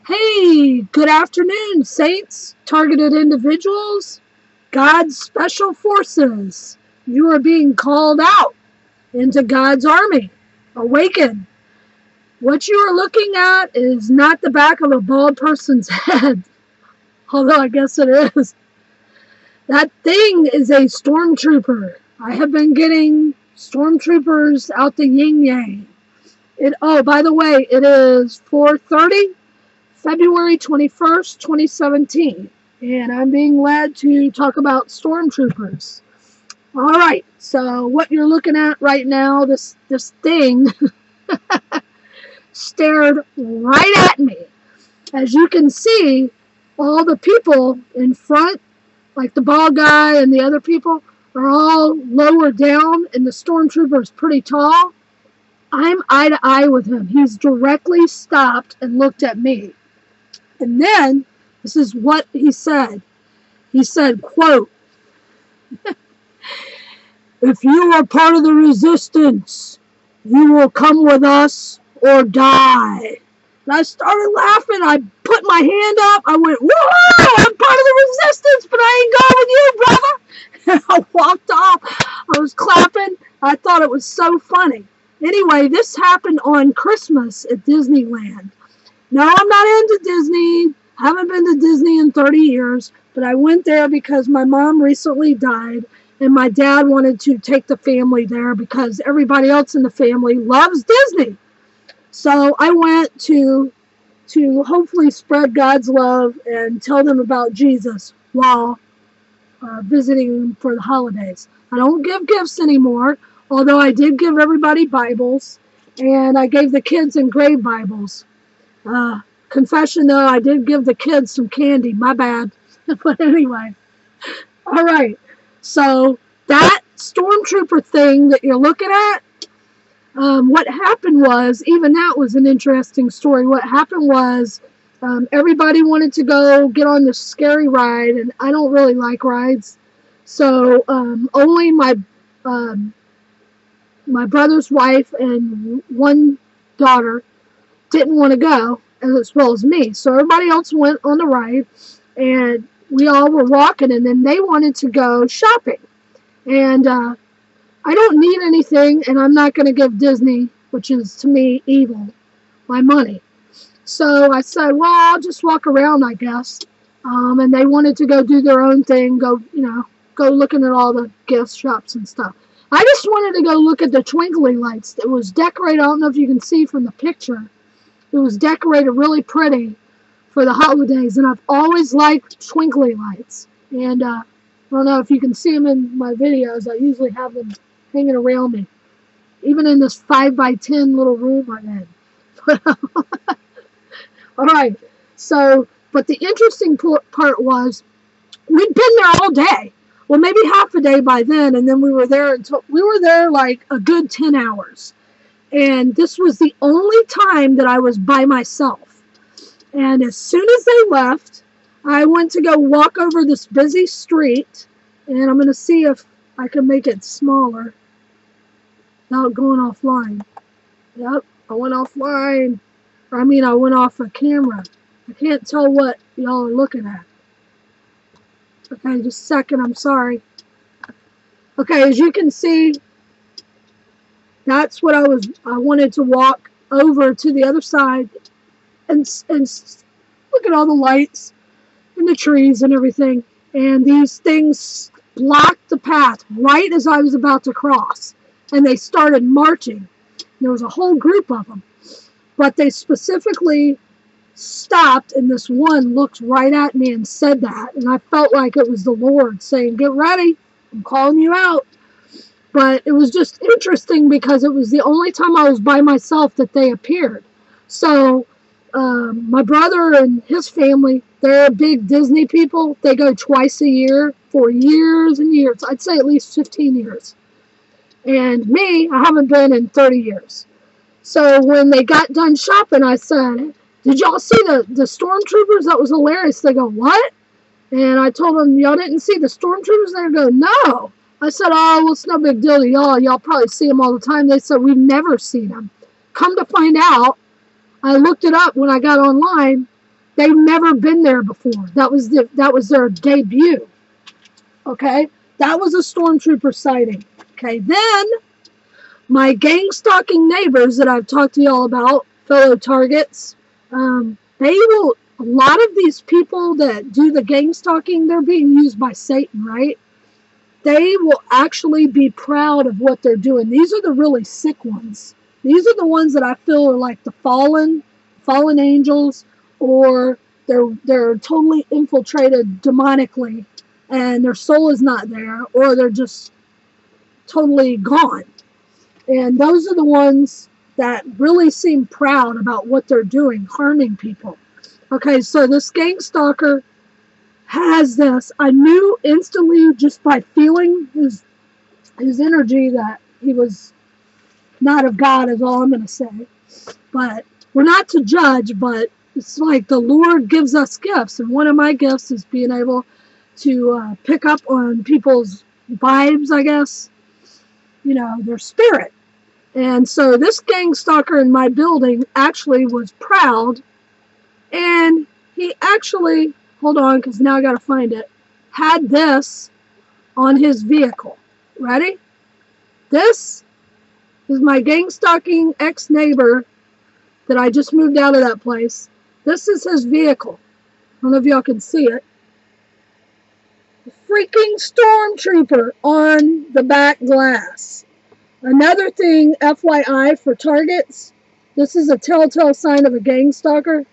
Hey, good afternoon, saints, targeted individuals, God's special forces. You are being called out into God's army. Awaken. What you are looking at is not the back of a bald person's head, although I guess it is. That thing is a stormtrooper. I have been getting stormtroopers out the yin-yang. Oh, by the way, it is 4:30. February 21st, 2017, and I'm being led to talk about stormtroopers. All right, so what you're looking at right now, this thing stared right at me. As you can see, all the people in front, like the bald guy and the other people, are all lower down, and the stormtrooper is pretty tall. I'm eye to eye with him. He's directly stopped and looked at me. And then, this is what he said. He said, quote, "If you are part of the resistance, you will come with us or die." And I started laughing. I put my hand up. I went, "Whoa, I'm part of the resistance, but I ain't going with you, brother." And I walked off. I was clapping. I thought it was so funny. Anyway, this happened on Christmas at Disneyland. No, I'm not into Disney. I haven't been to Disney in 30 years, but I went there because my mom recently died, and my dad wanted to take the family there because everybody else in the family loves Disney. So I went to hopefully spread God's love and tell them about Jesus while visiting them for the holidays. I don't give gifts anymore, although I did give everybody Bibles, and I gave the kids engraved Bibles. Confession though, I did give the kids some candy. My bad. But anyway. All right. So that stormtrooper thing that you're looking at, what happened was, even that was an interesting story. What happened was everybody wanted to go get on this scary ride, and I don't really like rides. So only my brother's wife and one daughter didn't want to go, as well as me. So everybody else went on the ride, and we all were walking, and then they wanted to go shopping. And I don't need anything, and I'm not going to give Disney, which is to me evil, my money. So I said, well, I'll just walk around, I guess. And they wanted to go do their own thing, go looking at all the gift shops and stuff. I just wanted to go look at the twinkly lights. It was decorated. I don't know if you can see from the picture. It was decorated really pretty for the holidays, and I've always liked twinkly lights. And I don't know if you can see them in my videos. I usually have them hanging around me, even in this 5x10 little room I'm in. All right. So, but the interesting part was we'd been there all day. Well, maybe half a day by then, and then we were there like a good 10 hours. And this was the only time that I was by myself. And as soon as they left, I went to go walk over this busy street. And I'm going to see if I can make it smaller without going offline. Yep, I went offline. I went off a camera. I can't tell what y'all are looking at. Okay, just a second. I'm sorry. Okay, as you can see, that's what I wanted to walk over to the other side and look at all the lights and the trees and everything. And these things blocked the path right as I was about to cross. And they started marching. There was a whole group of them. But they specifically stopped, and this one looked right at me and said that. And I felt like it was the Lord saying, "Get ready. I'm calling you out." But it was just interesting because it was the only time I was by myself that they appeared. So my brother and his family, they're big Disney people. They go twice a year for years and years. I'd say at least 15 years. And me, I haven't been in 30 years. So when they got done shopping, I said, "Did y'all see the stormtroopers? That was hilarious." They go, "What?" And I told them, "Y'all didn't see the stormtroopers?" They go, "No." I said, "Oh, well, it's no big deal to y'all. Y'all probably see them all the time." They said, "We've never seen them." Come to find out, I looked it up when I got online. They've never been there before. That was their debut. Okay, that was a stormtrooper sighting. Okay, then my gang stalking neighbors that I've talked to y'all about, fellow targets, they will. A lot of these people that do the gang stalking, they're being used by Satan, right? They will actually be proud of what they're doing. These are the really sick ones. These are the ones that I feel are like the fallen angels, or they're totally infiltrated demonically, and their soul is not there, or they're just totally gone. And those are the ones that really seem proud about what they're doing, harming people. Okay, so this gang stalker has this. I knew instantly just by feeling his energy that he was not of God, is all I'm going to say. But we're not to judge, but it's like the Lord gives us gifts, and one of my gifts is being able to pick up on people's vibes, I guess, you know, their spirit. And so this gang stalker in my building actually was proud, and he actually, hold on, because now I got to find it, had this on his vehicle. Ready? This is my gang stalking ex-neighbor that I just moved out of that place. This is his vehicle. I don't know if y'all can see it. The freaking Stormtrooper on the back glass. Another thing, FYI, for targets, this is a telltale sign of a gang stalker.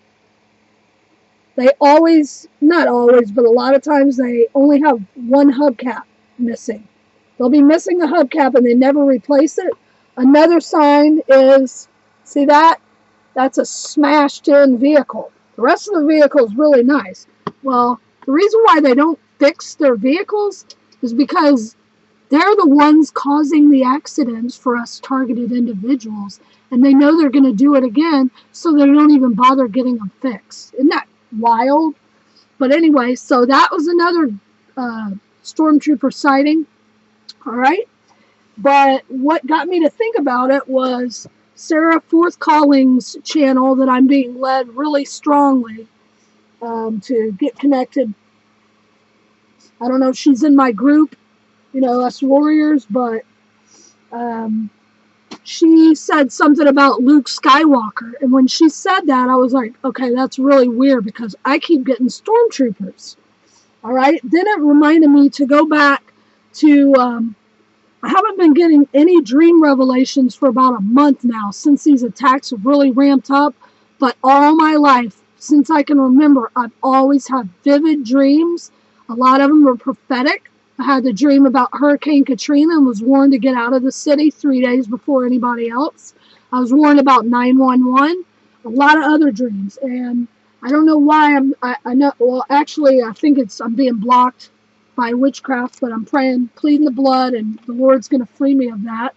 They always, not always, but a lot of times they only have one hubcap missing. They'll be missing a hubcap and they never replace it. Another sign is, see that? That's a smashed in vehicle. The rest of the vehicle is really nice. Well, the reason why they don't fix their vehicles is because they're the ones causing the accidents for us targeted individuals. And they know they're going to do it again, so they don't even bother getting them fixed. Isn't that wild? But anyway, so that was another stormtrooper sighting. All right. But what got me to think about it was Sarah Fourth Calling's channel that I'm being led really strongly to get connected. I don't know if she's in my group, you know, us warriors, but she said something about Luke Skywalker. And when she said that, I was like, okay, that's really weird because I keep getting stormtroopers. All right. Then it reminded me to go back to, I haven't been getting any dream revelations for about a month now since these attacks have really ramped up. But all my life, since I can remember, I've always had vivid dreams. A lot of them were prophetic. I had the dream about Hurricane Katrina and was warned to get out of the city 3 days before anybody else. I was warned about 911. A lot of other dreams. And I don't know why I know, well, actually, I think I'm being blocked by witchcraft, but I'm praying, pleading the blood, and the Lord's going to free me of that.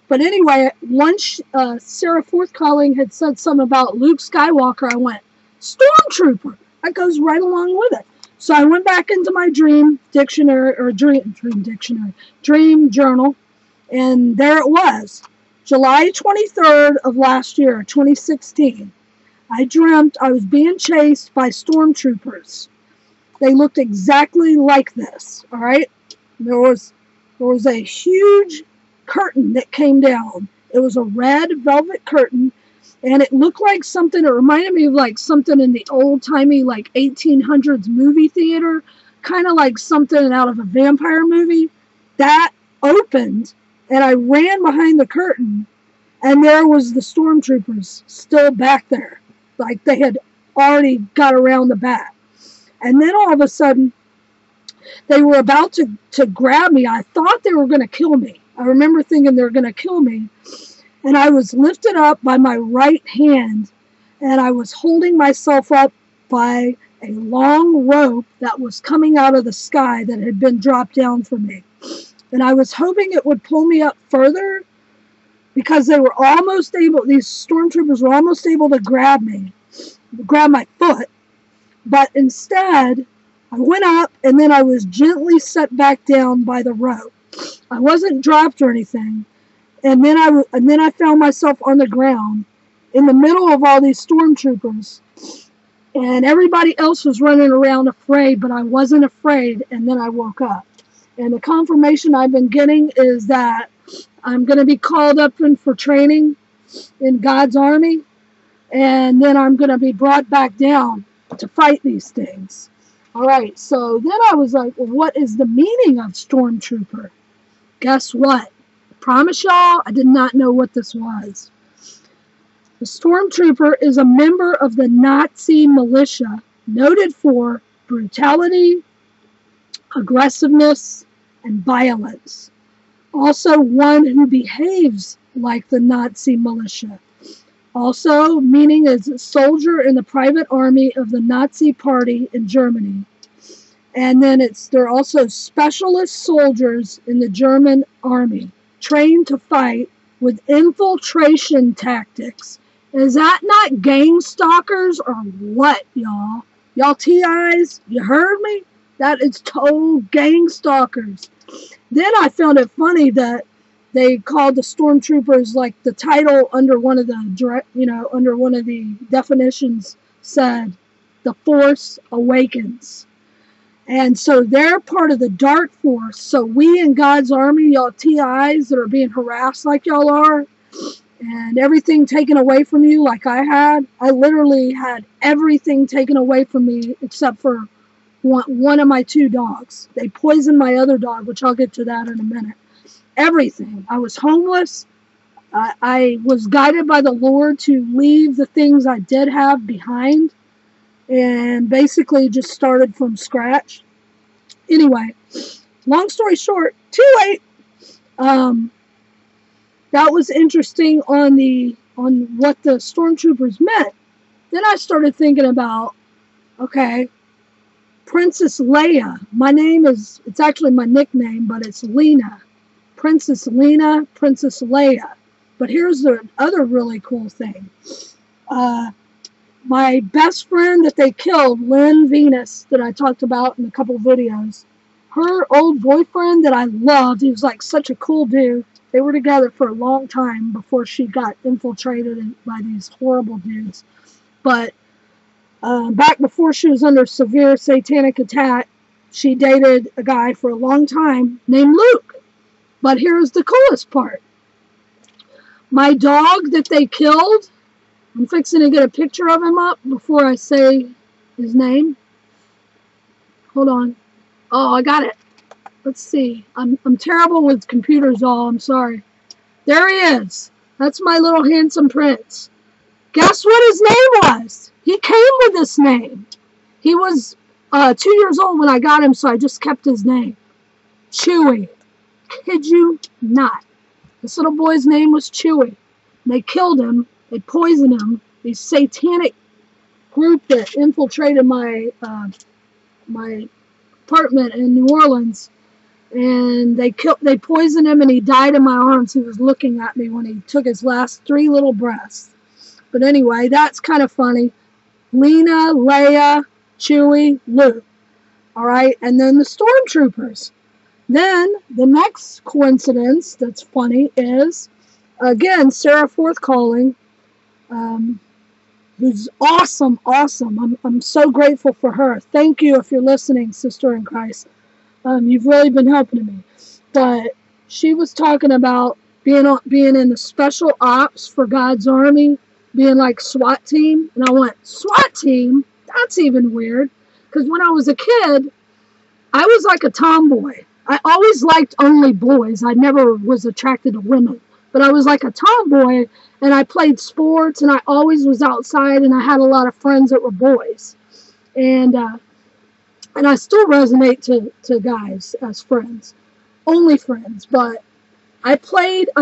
But anyway, once Sarah Fourth Calling had said something about Luke Skywalker, I went, Stormtrooper! That goes right along with it. So I went back into my dream dictionary, or dream journal, and there it was. July 23rd of last year, 2016. I dreamt I was being chased by stormtroopers. They looked exactly like this, all right? There was a huge curtain that came down. It was a red velvet curtain, and it looked like something, it reminded me of like something in the old-timey, like 1800s movie theater, kind of like something out of a vampire movie. That opened, and I ran behind the curtain, and there was the stormtroopers still back there, like they had already got around the back. And then all of a sudden, they were about to grab me. I thought they were going to kill me. I remember thinking they were going to kill me. And I was lifted up by my right hand, and I was holding myself up by a long rope that was coming out of the sky that had been dropped down for me. And I was hoping it would pull me up further because they were almost able, these stormtroopers were almost able to grab me, grab my foot. But instead, I went up, and then I was gently set back down by the rope. I wasn't dropped or anything. And then I found myself on the ground, in the middle of all these stormtroopers. And everybody else was running around afraid, but I wasn't afraid, and then I woke up. And the confirmation I've been getting is that I'm going to be called up for training in God's army, and then I'm going to be brought back down to fight these things. All right, so then I was like, well, what is the meaning of stormtrooper? Guess what? I promise y'all, I did not know what this was. The stormtrooper is a member of the Nazi militia, noted for brutality, aggressiveness, and violence. Also, one who behaves like the Nazi militia. Also, meaning as a soldier in the private army of the Nazi Party in Germany. And then they're also specialist soldiers in the German army, trained to fight with infiltration tactics. Is that not gangstalkers or what, y'all? Y'all TIs, you heard me? That is total gangstalkers. Then I found it funny that they called the stormtroopers, like the title under one of the definitions said, "The Force Awakens." And so they're part of the dark force. So we in God's army, y'all TIs that are being harassed like y'all are, and everything taken away from you like I literally had everything taken away from me except for one of my 2 dogs. They poisoned my other dog, which I'll get to that in a minute. Everything. I was homeless. I was guided by the Lord to leave the things I did have behind and basically just started from scratch. Anyway, long story short, too late. That was interesting on what the stormtroopers meant. Then I started thinking about, okay, Princess Leia. My name it's actually my nickname, but it's Lena. Princess Lena, Princess Leia. But here's the other really cool thing. My best friend that they killed, Lynn Venus, that I talked about in a couple of videos, her old boyfriend that I loved, he was like such a cool dude. They were together for a long time before she got infiltrated by these horrible dudes. But back before she was under severe satanic attack, she dated a guy for a long time named Luke. But here's the coolest part. My dog that they killed, I'm fixing to get a picture of him up before I say his name. Hold on. Oh, I got it. Let's see. I'm terrible with computers, all. I'm sorry. There he is. That's my little handsome prince. Guess what his name was? He came with this name. He was 2 years old when I got him, so I just kept his name. Chewy. Kid you not. This little boy's name was Chewy. They killed him. They poisoned him. These satanic group that infiltrated my my apartment in New Orleans, and they poisoned him, and he died in my arms. He was looking at me when he took his last 3 little breaths. But anyway, that's kind of funny. Lena, Leia, Chewie, Luke. All right, and then the stormtroopers. Then the next coincidence that's funny is, again, Sarah Fourth Calling, who's awesome. I'm so grateful for her. Thank you if you're listening, sister in Christ. You've really been helping me. But she was talking about being in the special ops for God's army, being like SWAT team. And I went, SWAT team? That's even weird. Because when I was a kid, I was like a tomboy. I always liked only boys. I never was attracted to women. But I was like a tomboy, and I played sports, and I always was outside, and I had a lot of friends that were boys. And I still resonate to guys as friends. Only friends. But I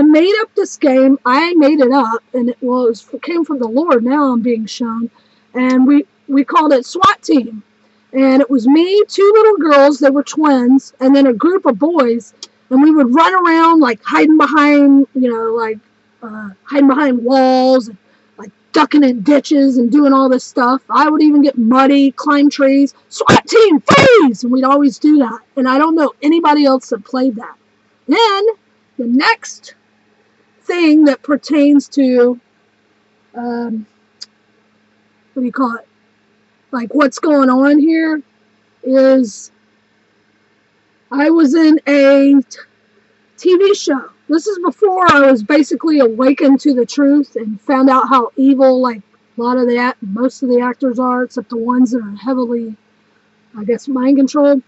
made up this game. I made it up, and it came from the Lord. Now I'm being shown. And we called it SWAT Team. And it was me, 2 little girls, they were twins, and then a group of boys, and we would run around like hiding behind, hiding behind walls, and like ducking in ditches and doing all this stuff. I would even get muddy, climb trees, SWAT team, freeze! And we'd always do that. And I don't know anybody else that played that. Then, the next thing that pertains to what do you call it? Like, what's going on here is I was in a TV show. This is before I was basically awakened to the truth and found out how evil, like, most of the actors are, except the ones that are heavily, I guess, mind controlled.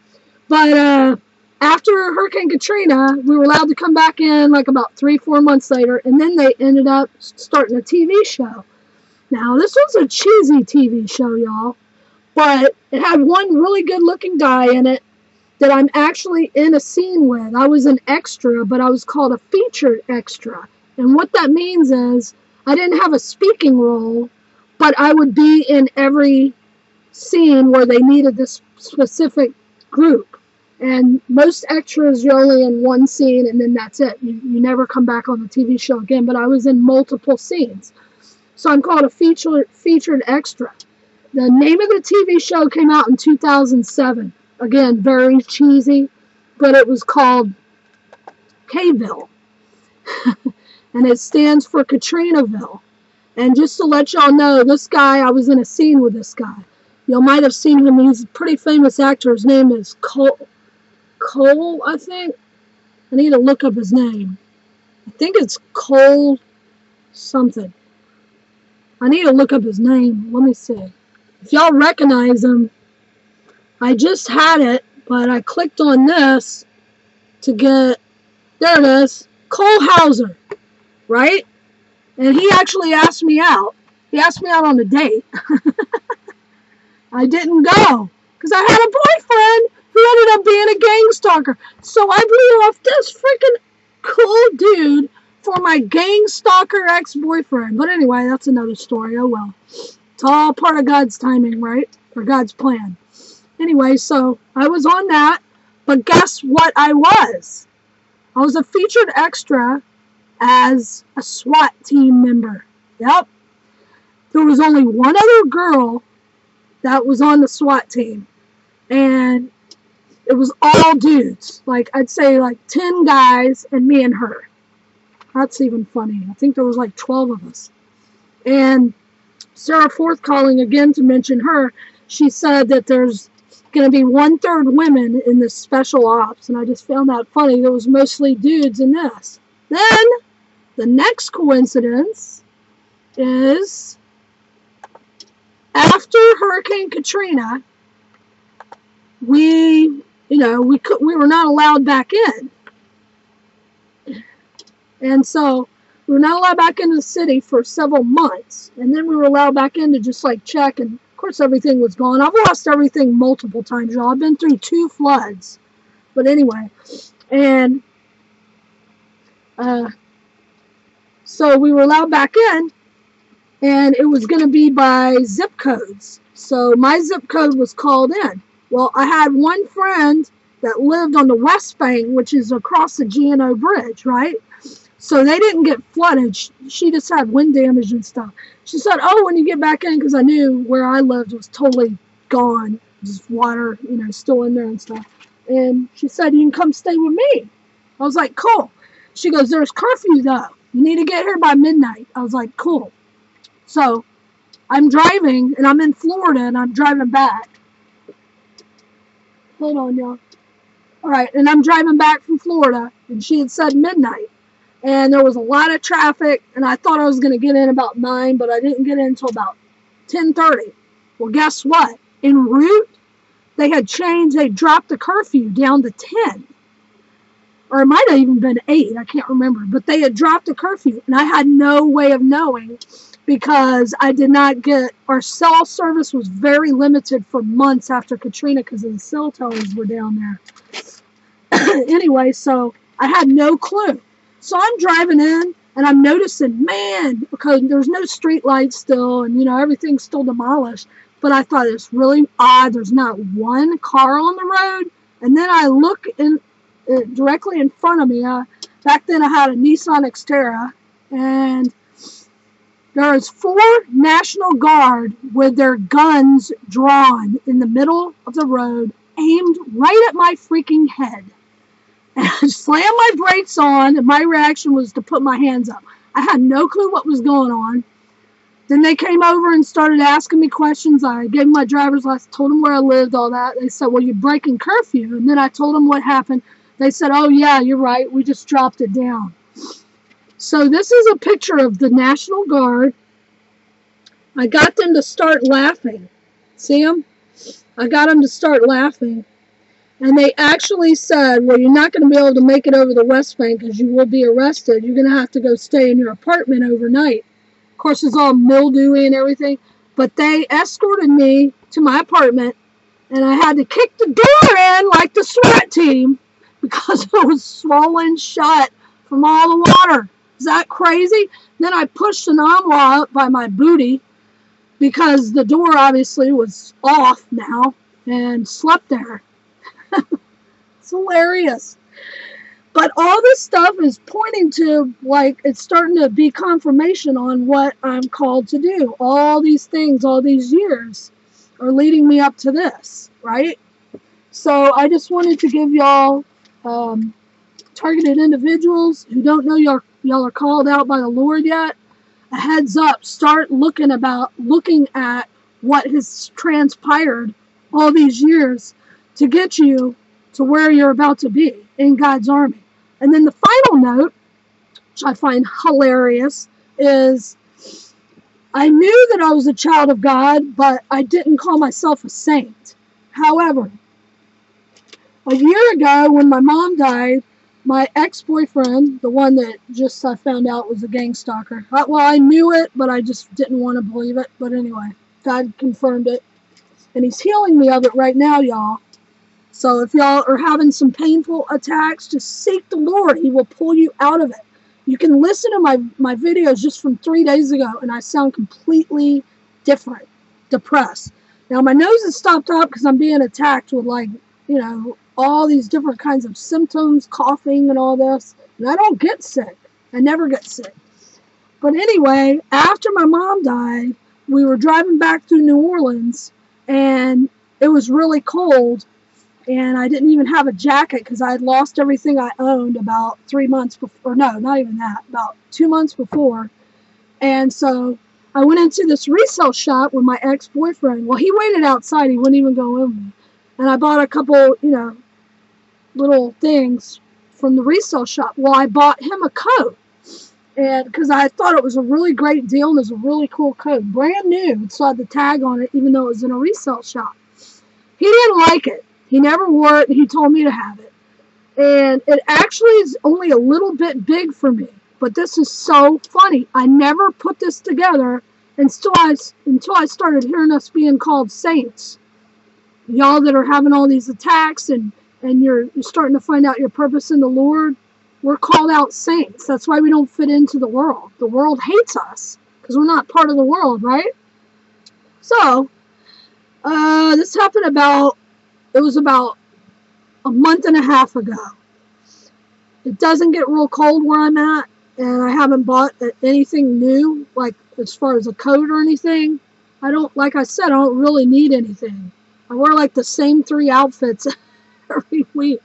But after Hurricane Katrina, we were allowed to come back in like about 3-4 months later, and then they ended up starting a TV show. Now, this was a cheesy TV show, y'all, but it had one really good-looking guy in it that I'm actually in a scene with. I was an extra, but I was called a featured extra. And what that means is I didn't have a speaking role, but I would be in every scene where they needed this specific group. And most extras, you're only in one scene, and then that's it. You never come back on the TV show again, but I was in multiple scenes. So I'm called a featured extra. The name of the TV show came out in 2007. Again, very cheesy, but it was called Kville. And it stands for Katrinaville. And just to let y'all know, this guy, I was in a scene with this guy. You might have seen him. He's a pretty famous actor. His name is Cole, I think. I need to look up his name. I think it's Cole something. I need to look up his name. Let me see. If y'all recognize him, I just had it, but I clicked on this to get, there it is, Cole Hauser, right? And he actually asked me out. He asked me out on a date. I didn't go, because I had a boyfriend who ended up being a gangstalker. So I blew off this freaking cool dude for my gangstalker ex-boyfriend. But anyway, that's another story. Oh well. It's all part of God's timing, right? Or God's plan. Anyway, so I was on that, but guess what I was? I was a featured extra as a SWAT team member. Yep. There was only one other girl that was on the SWAT team, and it was all dudes. Like, I'd say like 10 guys and me and her. That's even funny. I think there was like 12 of us. And Sarah Forth, calling again to mention her, she said that there's going to be 1/3 women in this special ops, and I just found that funny. There was mostly dudes in this. Then, the next coincidence is after Hurricane Katrina, we were not allowed back in. And so we were not allowed back into the city for several months. And then we were allowed back in to just like check, and of course everything was gone. I've lost everything multiple times, y'all. I've been through 2 floods. But anyway, and so we were allowed back in, and it was going to be by zip codes. So my zip code was called in. Well, I had one friend that lived on the West Bank, which is across the G&O Bridge, right? So they didn't get flooded. She just had wind damage and stuff. She said, oh, when you get back in, because I knew where I lived was totally gone. Just water, still in there and stuff. And she said, you can come stay with me. I was like, cool. She goes, there's curfew, though. You need to get here by midnight. I was like, cool. So I'm driving, and I'm in Florida, and I'm driving back. Hold on, y'all. All right, and I'm driving back from Florida, and she had said midnight. And there was a lot of traffic, and I thought I was going to get in about 9, but I didn't get in until about 10:30. Well, guess what? En route, they dropped the curfew down to 10. Or it might have even been 8, I can't remember. But they had dropped the curfew, and I had no way of knowing because I did not get, our cell service was very limited for months after Katrina because the cell towers were down there. Anyway, so I had no clue. So I'm driving in, and I'm noticing, man, because there's no street lights still, and, everything's still demolished. But I thought it's really odd. There's not one car on the road. And then I look directly in front of me. Back then I had a Nissan Xterra, and there was 4 National Guard with their guns drawn in the middle of the road, aimed right at my freaking head. And I slammed my brakes on, and my reaction was to put my hands up. I had no clue what was going on. Then they came over and started asking me questions. I gave them my driver's license, told them where I lived, all that. They said, well, you're breaking curfew. And then I told them what happened. They said, oh, yeah, you're right. We just dropped it down. So this is a picture of the National Guard. I got them to start laughing. See them? I got them to start laughing. And they actually said, well, you're not going to be able to make it over the West Bank because you will be arrested. You're going to have to go stay in your apartment overnight. Of course, it's all mildewy and everything. But they escorted me to my apartment, and I had to kick the door in like the SWAT team because it was swollen shut from all the water. Is that crazy? Then I pushed an armoire up by my booty because the door obviously was off now and slept there. It's hilarious. But all this stuff is pointing to, like, it's starting to be confirmation on what I'm called to do. All these things, all these years are leading me up to this, right? So I just wanted to give y'all targeted individuals who don't know y'all are called out by the Lord yet, a heads up. Start looking at what has transpired all these years to get you to where you're about to be in God's army. And then the final note, which I find hilarious, is I knew that I was a child of God, but I didn't call myself a saint. However, a year ago when my mom died, my ex-boyfriend, the one that just I found out was a gangstalker. Well, I knew it, but I just didn't want to believe it. But anyway, God confirmed it. And he's healing me of it right now, y'all. So if y'all are having some painful attacks, just seek the Lord. He will pull you out of it. You can listen to my videos just from 3 days ago, and I sound completely different, depressed. Now, my nose is stopped up because I'm being attacked with, like, you know, all these different kinds of symptoms, coughing and all this. And I don't get sick. I never get sick. But anyway, after my mom died, we were driving back through New Orleans, and it was really cold. And I didn't even have a jacket because I had lost everything I owned about 3 months before. Or no, not even that. About 2 months before. And so I went into this resale shop with my ex-boyfriend. Well, he waited outside. He wouldn't even go in me. And I bought a couple, you know, little things from the resale shop. Well, I bought him a coat. And because I thought it was a really great deal and it was a really cool coat. Brand new. It still had the tag on it, even though it was in a resale shop. He didn't like it. He never wore it, and he told me to have it. And it actually is only a little bit big for me. But this is so funny. I never put this together until I started hearing us being called saints. Y'all that are having all these attacks and you're starting to find out your purpose in the Lord, we're called out saints. That's why we don't fit into the world. The world hates us because we're not part of the world, right? So, this happened it was about a month and a half ago. It doesn't get real cold where I'm at, and I haven't bought anything new, like as far as a coat or anything. Like I said, I don't really need anything. I wear like the same 3 outfits every week.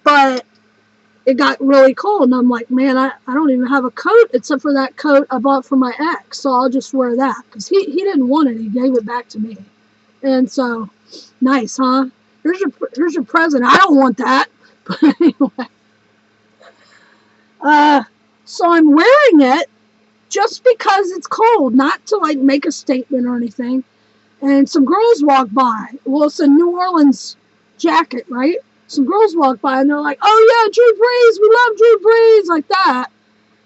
But it got really cold, and I'm like, man, I don't even have a coat except for that coat I bought for my ex, so I'll just wear that. Because he didn't want it. He gave it back to me. And so, nice, huh? Here's your present. I don't want that. But anyway. So I'm wearing it just because it's cold, not to like make a statement or anything. And some girls walk by. Well, it's a New Orleans jacket, right? Some girls walk by and they're like, "Oh yeah, Drew Brees, we love Drew Brees," like that.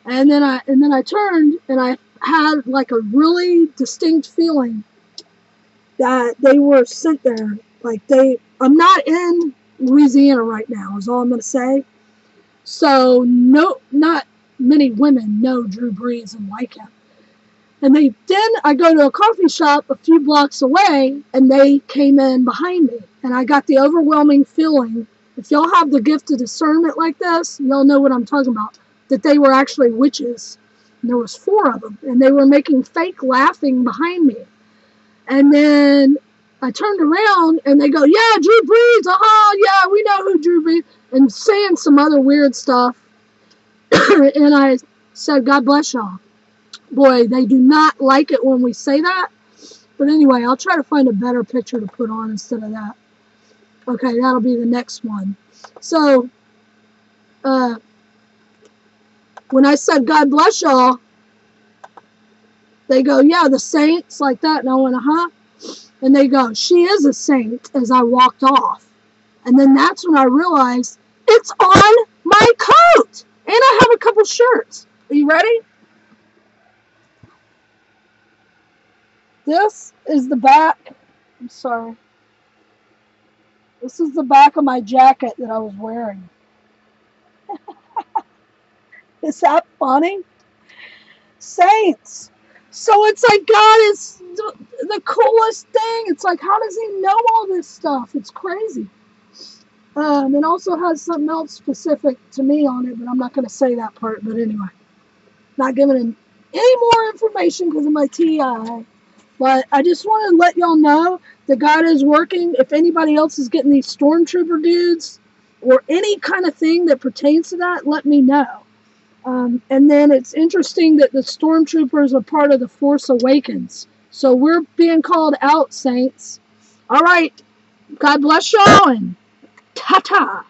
And then I turned and I had like a really distinct feeling that they were sent there. Like I'm not in Louisiana right now, is all I'm going to say. So, no, not many women know Drew Brees and like him. And then I go to a coffee shop a few blocks away, and they came in behind me. And I got the overwhelming feeling, if y'all have the gift of discernment like this, y'all know what I'm talking about, that they were actually witches. And there was 4 of them, and they were making fake laughing behind me. And then I turned around, and they go, "Yeah, Drew Brees, yeah, we know who Drew Brees," and saying some other weird stuff. And I said, "God bless y'all." Boy, they do not like it when we say that. But anyway, I'll try to find a better picture to put on instead of that. Okay, that'll be the next one. So, when I said, God bless y'all, they go, yeah, the saints, like that. And I went, uh-huh. And they go, she is a saint, as I walked off. And then that's when I realized, it's on my coat. And I have a couple shirts. Are you ready? This is the back. I'm sorry. This is the back of my jacket that I was wearing. Is that funny? Saints. So it's like God is the coolest thing. It's like, how does he know all this stuff? It's crazy. It also has something else specific to me on it, but I'm not going to say that part. But anyway, not giving him any more information because of my TI. But I just want to let y'all know that God is working. If anybody else is getting these Stormtrooper dudes or any kind of thing that pertains to that, let me know. And then it's interesting that the Stormtroopers are part of the Force Awakens. So we're being called out, saints. All right. God bless y'all and ta-ta.